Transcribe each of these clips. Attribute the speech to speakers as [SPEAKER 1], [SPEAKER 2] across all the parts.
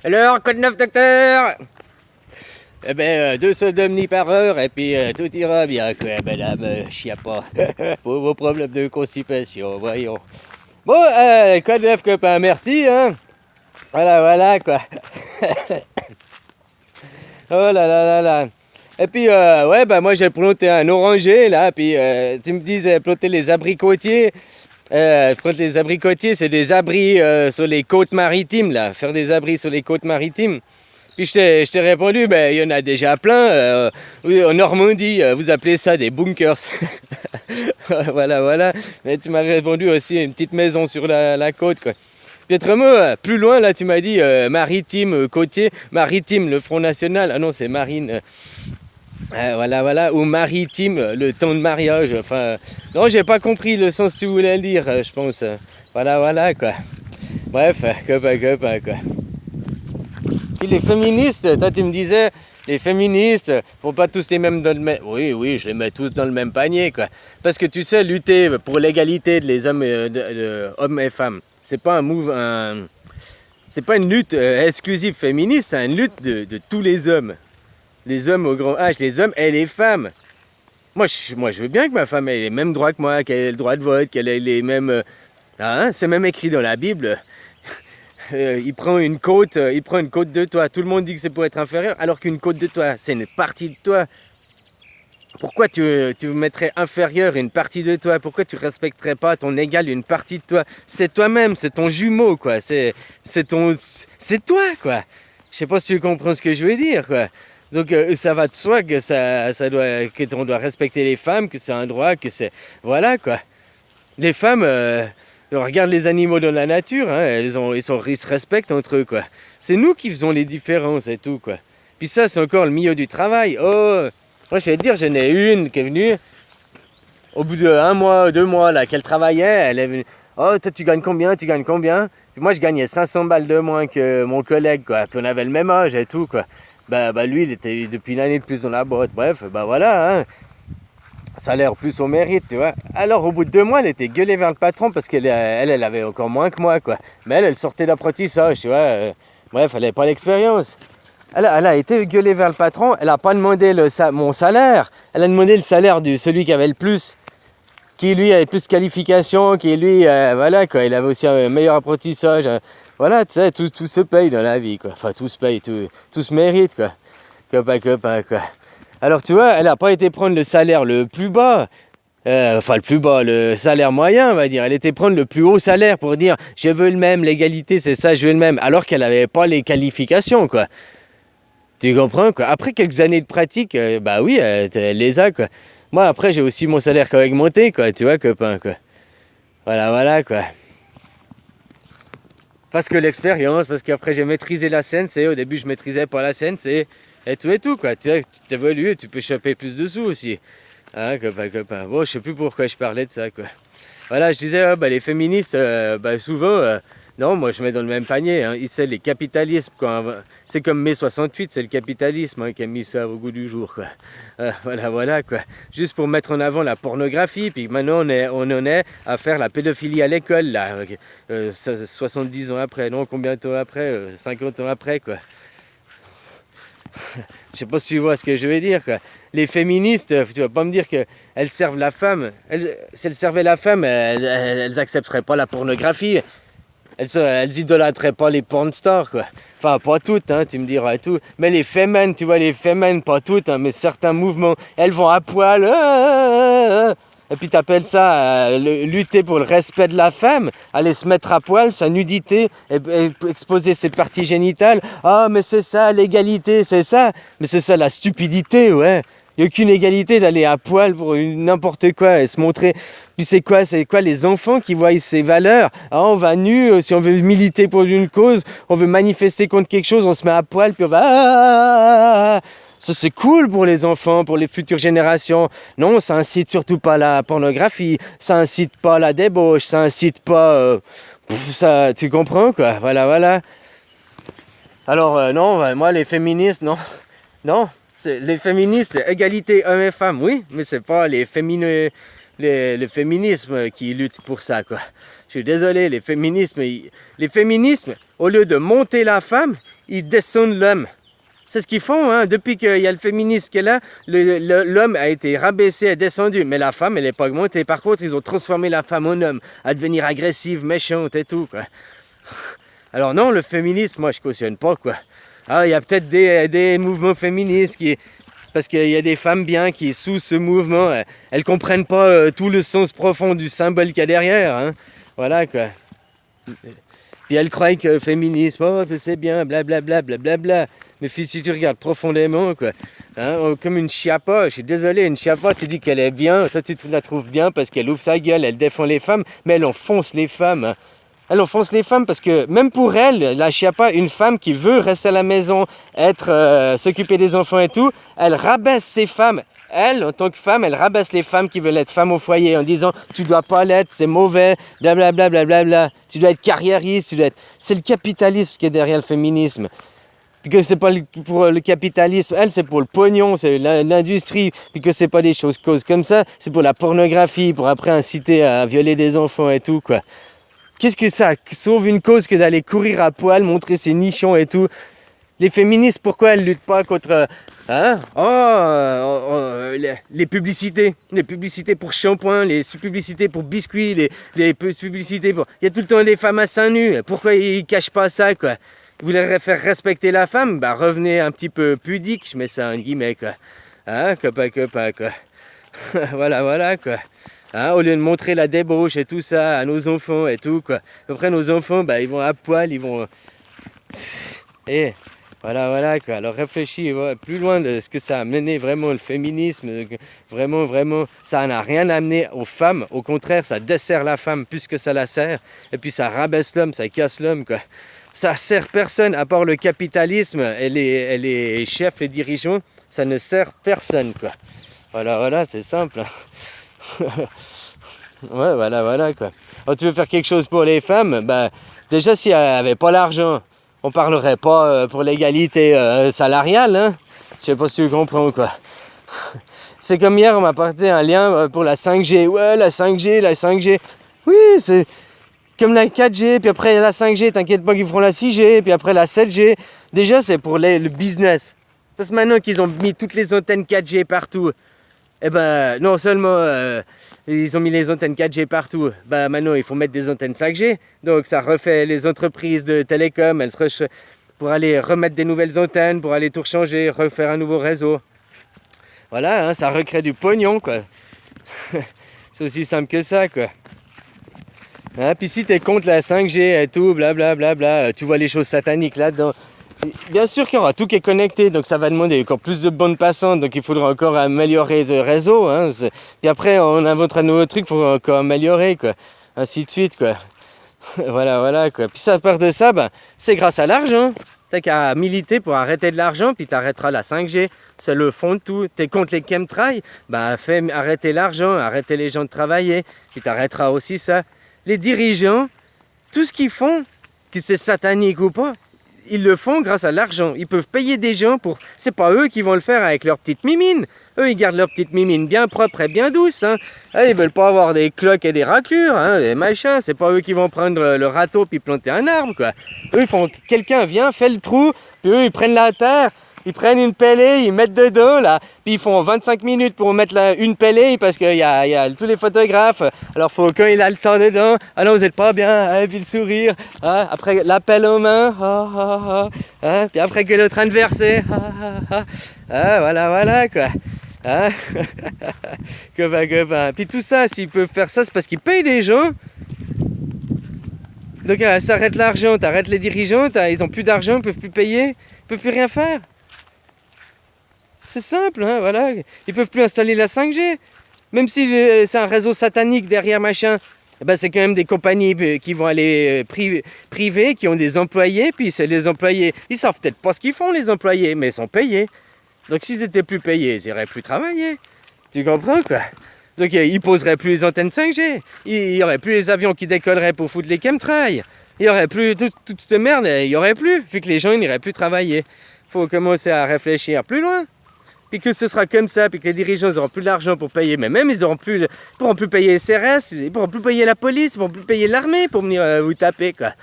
[SPEAKER 1] Alors, code 9, docteur? Eh ben, 2 sodomnies par heure et puis tout ira bien, quoi, madame Chiappa. Pour vos problèmes de constipation, voyons. Bon, code 9, copain, merci, hein. Voilà, quoi. Oh là là là là. Et puis, ouais, bah moi j'ai planté un oranger, là, puis tu me disais planter les abricotiers. Planter les abricotiers, c'est des abris sur les côtes maritimes, là. Faire des abris sur les côtes maritimes. Puis je t'ai répondu, ben il y en a déjà plein. Oui, en Normandie, vous appelez ça des bunkers. Voilà. Mais tu m'as répondu aussi une petite maison sur la côte, quoi. Puis autrement, plus loin, là, tu m'as dit maritime, côtier, maritime, le Front National. Ah non, c'est marine. Voilà. Ou maritime, le temps de mariage. Enfin, non, j'ai pas compris le sens que tu voulais le dire, je pense. Voilà, quoi. Bref, copain, quoi. Puis les féministes, toi tu me disais, les féministes, font pas tous les mêmes dans le même... Oui, je les mets tous dans le même panier, quoi. Parce que tu sais, lutter pour l'égalité des hommes, hommes et femmes, c'est pas c'est pas une lutte exclusive féministe, c'est une lutte de tous les hommes. Les hommes au grand H, les hommes et les femmes. Moi, je veux bien que ma femme ait les mêmes droits que moi, qu'elle ait le droit de vote, qu'elle ait les mêmes... c'est même écrit dans la Bible. Il prend une côte de toi. Tout le monde dit que c'est pour être inférieur, alors qu'une côte de toi, c'est une partie de toi. Pourquoi tu mettrais inférieur une partie de toi? Pourquoi tu respecterais pas ton égal une partie de toi? C'est toi-même, c'est ton jumeau, quoi. C'est toi, quoi. Je sais pas si tu comprends ce que je veux dire, quoi. Donc ça va de soi que qu'on doit respecter les femmes, que c'est un droit, que c'est voilà, quoi. Les femmes, regarde les animaux dans la nature, hein, ils se respectent entre eux, quoi. C'est nous qui faisons les différences et tout, quoi. Puis ça, c'est encore le milieu du travail. Oh, moi, je vais te dire, j'en ai une qui est venue, au bout de 1 mois, 2 mois, là, qu'elle travaillait, elle est venue. Oh, toi, tu gagnes combien? Puis moi, je gagnais 500 balles de moins que mon collègue, quoi. Puis on avait le même âge et tout, quoi. Bah lui, il était depuis une année de plus dans la boîte. Bref, bah voilà, hein. Salaire plus au mérite, tu vois. Alors, au bout de 2 mois, elle était gueulée vers le patron parce qu'elle avait encore moins que moi, quoi. Mais elle sortait d'apprentissage, tu vois. Bref, elle n'avait pas l'expérience. Elle a été gueulée vers le patron. Elle n'a pas demandé mon salaire. Elle a demandé le salaire de celui qui avait le plus. Qui, lui, avait plus de qualifications. Qui, lui, voilà, quoi. Il avait aussi un meilleur apprentissage. Voilà, tu sais, tout se paye dans la vie, quoi. Enfin, tout se paye, tout se mérite, quoi. Copain, quoi. Alors tu vois, elle n'a pas été prendre le salaire le plus bas, le plus bas, le salaire moyen, on va dire. Elle était prendre le plus haut salaire pour dire je veux le même, l'égalité, c'est ça, je veux le même. Alors qu'elle n'avait pas les qualifications, quoi. Tu comprends, quoi. Après quelques années de pratique, bah oui, elle les a, quoi. Moi, après, j'ai aussi mon salaire qui a augmenté, quoi, tu vois, copain, quoi. Voilà, quoi. Parce que l'expérience, parce qu'après j'ai maîtrisé la scène, c'est au début je maîtrisais pas la scène, c'est et tout, quoi. Tu t'évolues, tu peux choper plus de sous aussi. Hein, copain. Bon, je sais plus pourquoi je parlais de ça, quoi. Voilà, je disais, les féministes, souvent, non, moi je mets dans le même panier. Hein. C'est les capitalismes, quoi. C'est comme mai 68, c'est le capitalisme hein, qui a mis ça au goût du jour, quoi. Voilà, quoi. Juste pour mettre en avant la pornographie, puis maintenant on en est à faire la pédophilie à l'école, là. 70 ans après, non, combien de temps après 50 ans après, quoi. Je sais pas si tu vois ce que je veux dire, quoi. Les féministes, tu vas pas me dire qu'elles servent la femme. Si elles servaient la femme, elles accepteraient pas la pornographie. Elles idolâtreraient pas les porn stars, quoi. Enfin, pas toutes, hein, tu me diras et tout. Mais les femmes, tu vois, les femmes, pas toutes, hein, mais certains mouvements, elles vont à poil. Et puis t'appelles ça lutter pour le respect de la femme, aller se mettre à poil, sa nudité, et exposer ses parties génitales. Ah, mais c'est ça, l'égalité, c'est ça. Mais c'est ça la stupidité, ouais. Il n'y a aucune égalité d'aller à poil pour n'importe quoi et se montrer. Puis c'est quoi les enfants qui voient ces valeurs? Ah, on va nu, si on veut militer pour une cause, on veut manifester contre quelque chose, on se met à poil, puis on va... Ça c'est cool pour les enfants, pour les futures générations. Non, ça incite surtout pas à la pornographie, ça incite pas à la débauche, ça incite pas... ça, tu comprends quoi? Voilà. Alors non, moi les féministes, non. Les féministes, égalité hommes et femmes, oui, mais c'est pas le féminisme qui lutte pour ça, quoi. Je suis désolé, les féminismes, au lieu de monter la femme, ils descendent l'homme. C'est ce qu'ils font, hein. Depuis qu'il y a le féminisme qui est là, l'homme a été rabaissé et descendu. Mais la femme, elle n'est pas augmentée. Par contre, ils ont transformé la femme en homme, à devenir agressive, méchante et tout, quoi. Alors non, le féminisme, moi, je cautionne pas, quoi. Ah, il y a peut-être des mouvements féministes qui... Parce qu'il y a des femmes bien qui, sous ce mouvement, elles comprennent pas tout le sens profond du symbole qu'il y a derrière, hein. Voilà, quoi. Puis elles croient que le féminisme, oh, c'est bien, blablabla, blablabla. Mais si tu regardes profondément, quoi, hein, comme une chiappa, je suis désolé, une chiappa, tu dis qu'elle est bien, toi tu la trouves bien parce qu'elle ouvre sa gueule, elle défend les femmes, mais elle enfonce les femmes. Hein. Elle enfonce les femmes parce que même pour elle, la chiappa, une femme qui veut rester à la maison, s'occuper des enfants et tout, elle rabaisse ces femmes. Elle, en tant que femme, elle rabaisse les femmes qui veulent être femmes au foyer en disant « tu dois pas l'être, c'est mauvais, blablabla, blablabla, tu dois être carriériste, tu dois être... » C'est le capitalisme qui est derrière le féminisme. Puis que c'est pas pour le capitalisme, elle, c'est pour le pognon, c'est l'industrie, puis que c'est pas des choses causes comme ça, c'est pour la pornographie, pour après inciter à violer des enfants et tout, quoi. Qu'est-ce que ça sauve une cause que d'aller courir à poil, montrer ses nichons et tout? Les féministes, pourquoi elles luttent pas contre... Hein? Les publicités. Les publicités pour shampoing, les publicités pour biscuits, les publicités pour... Il y a tout le temps des femmes à seins nus. Pourquoi ils cachent pas ça, quoi? Ils voulaient faire respecter la femme, bah revenez un petit peu pudique, je mets ça en guillemets, quoi. Hein? Copa, quoi. Voilà, quoi. Hein, au lieu de montrer la débauche et tout ça à nos enfants et tout, quoi. Après, nos enfants, bah, ils vont à poil, ils vont... Et voilà, quoi. Alors réfléchis plus loin de ce que ça a mené vraiment le féminisme. Vraiment, ça n'a rien amené aux femmes. Au contraire, ça dessert la femme plus que ça la sert. Et puis ça rabaisse l'homme, ça casse l'homme, quoi. Ça sert personne à part le capitalisme et les chefs, les dirigeants. Ça ne sert personne, quoi. Voilà, c'est simple. Ouais, voilà, quoi. Alors, tu veux faire quelque chose pour les femmes, bah, déjà, si elles n'avaient pas l'argent, on parlerait pas pour l'égalité salariale, hein. Je sais pas si tu comprends, quoi. C'est comme hier, on m'a apporté un lien pour la 5G. Ouais, la 5G. Oui, c'est comme la 4G, puis après la 5G, t'inquiète pas qu'ils feront la 6G, puis après la 7G. Déjà, c'est pour le business. Parce que maintenant qu'ils ont mis toutes les antennes 4G partout, eh ben, non seulement ils ont mis les antennes 4G partout, bah maintenant il faut mettre des antennes 5G. Donc ça refait les entreprises de télécom, pour aller remettre des nouvelles antennes, pour aller tout changer, refaire un nouveau réseau. Voilà, hein, ça recrée du pognon, quoi. C'est aussi simple que ça, quoi. Hein, puis si t'es contre la 5G et tout, blablabla, tu vois les choses sataniques là-dedans. Bien sûr qu'il y aura tout qui est connecté, donc ça va demander encore plus de bandes passantes, donc il faudra encore améliorer le réseau. Hein, puis après, on inventera de nouveaux trucs, il faudra encore améliorer, quoi. Ainsi de suite, quoi. Voilà, quoi. Puis ça part de ça, ben, c'est grâce à l'argent. T'as qu'à militer pour arrêter de l'argent, puis t'arrêteras la 5G. C'est le fond de tout. T'es contre les chemtrails, ben fais arrêter l'argent, arrêter les gens de travailler, puis t'arrêteras aussi ça. Les dirigeants, tout ce qu'ils font, que c'est satanique ou pas, ils le font grâce à l'argent. Ils peuvent payer des gens pour... C'est pas eux qui vont le faire avec leur petite mimine. Eux, ils gardent leur petite mimine bien propre et bien douce. Hein. Ils veulent pas avoir des cloques et des raclures, hein, des machins. C'est pas eux qui vont prendre le râteau puis planter un arbre, quoi. Eux, ils font... Quelqu'un vient, fait le trou, puis eux, ils prennent la terre, ils prennent une pellée, ils mettent dedans, là. Puis ils font 25 minutes pour mettre une pellée parce qu'il y a tous les photographes. Alors, faut quand il a le temps dedans. Ah non, vous êtes pas bien. Hein, puis le sourire. Hein, après, la pelle aux mains. Hein, puis après, que l'autre train de verser. Voilà, quoi. Hein? Copain. Puis tout ça, s'ils peuvent faire ça, c'est parce qu'ils payent des gens. Donc, ça arrête l'argent, t'arrêtes les dirigeants, ils ont plus d'argent, ils peuvent plus payer, ils peuvent plus rien faire. C'est simple, hein, voilà. Ils peuvent plus installer la 5G. Même si c'est un réseau satanique derrière machin, eh ben, c'est quand même des compagnies qui vont aller privées, qui ont des employés, puis c'est les employés. Ils savent peut-être pas ce qu'ils font, les employés, mais ils sont payés. Donc s'ils étaient plus payés, ils iraient plus travailler. Tu comprends, quoi? Donc ils poseraient plus les antennes 5G. Il y aurait plus les avions qui décolleraient pour foutre les chemtrails. Il y aurait plus toute cette merde, il y aurait plus, vu que les gens n'iraient plus travailler. Faut commencer à réfléchir plus loin. Puis que ce sera comme ça, puis que les dirigeants n'auront plus d'argent pour payer, mais même ils pourront plus payer les CRS, ils pourront plus payer la police, ils pourront plus payer l'armée pour venir vous taper, quoi.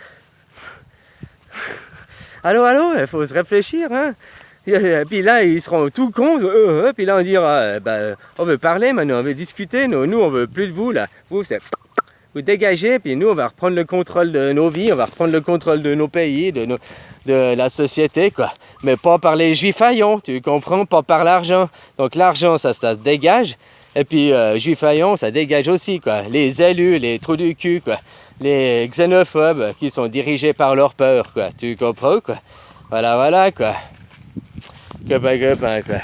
[SPEAKER 1] allô, il faut se réfléchir, hein. Et puis là, ils seront tout cons, puis là, on dira, on veut parler maintenant, on veut discuter, nous, on veut plus de vous, là. Vous dégagez, puis nous, on va reprendre le contrôle de nos vies, on va reprendre le contrôle de nos pays, de la société, quoi. Mais pas par les juifs haillons, tu comprends, pas par l'argent. Donc l'argent, ça se dégage, et puis juifs haillons, ça dégage aussi, quoi. Les élus, les trous du cul, quoi. Les xénophobes qui sont dirigés par leur peur, quoi. Tu comprends, quoi. Voilà, quoi. Copain, quoi.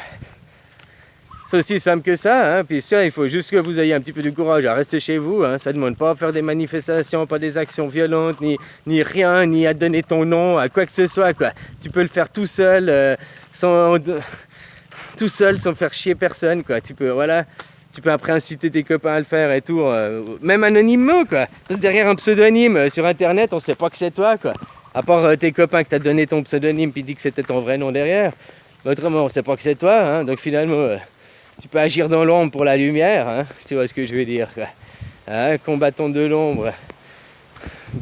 [SPEAKER 1] C'est aussi simple que ça, hein. Puis ça, il faut juste que vous ayez un petit peu de courage à rester chez vous, hein. Ça ne demande pas à faire des manifestations, pas des actions violentes, ni rien, ni à donner ton nom à quoi que ce soit, quoi. Tu peux le faire tout seul, sans faire chier personne, quoi. Tu peux après inciter tes copains à le faire et tout, même anonymement, quoi. Parce que derrière un pseudonyme sur internet, on sait pas que c'est toi, quoi. À part tes copains que t'as donné ton pseudonyme puis dit que c'était ton vrai nom derrière. Autrement, on sait pas que c'est toi, hein. Donc finalement, tu peux agir dans l'ombre pour la lumière, hein. Tu vois ce que je veux dire, quoi. Hein, combattant de l'ombre,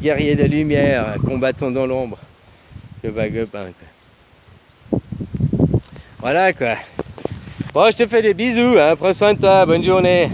[SPEAKER 1] guerrier de lumière, combattant dans l'ombre. Copain, quoi. Voilà, quoi. Bon, je te fais des bisous, hein. Prends soin de toi, bonne journée.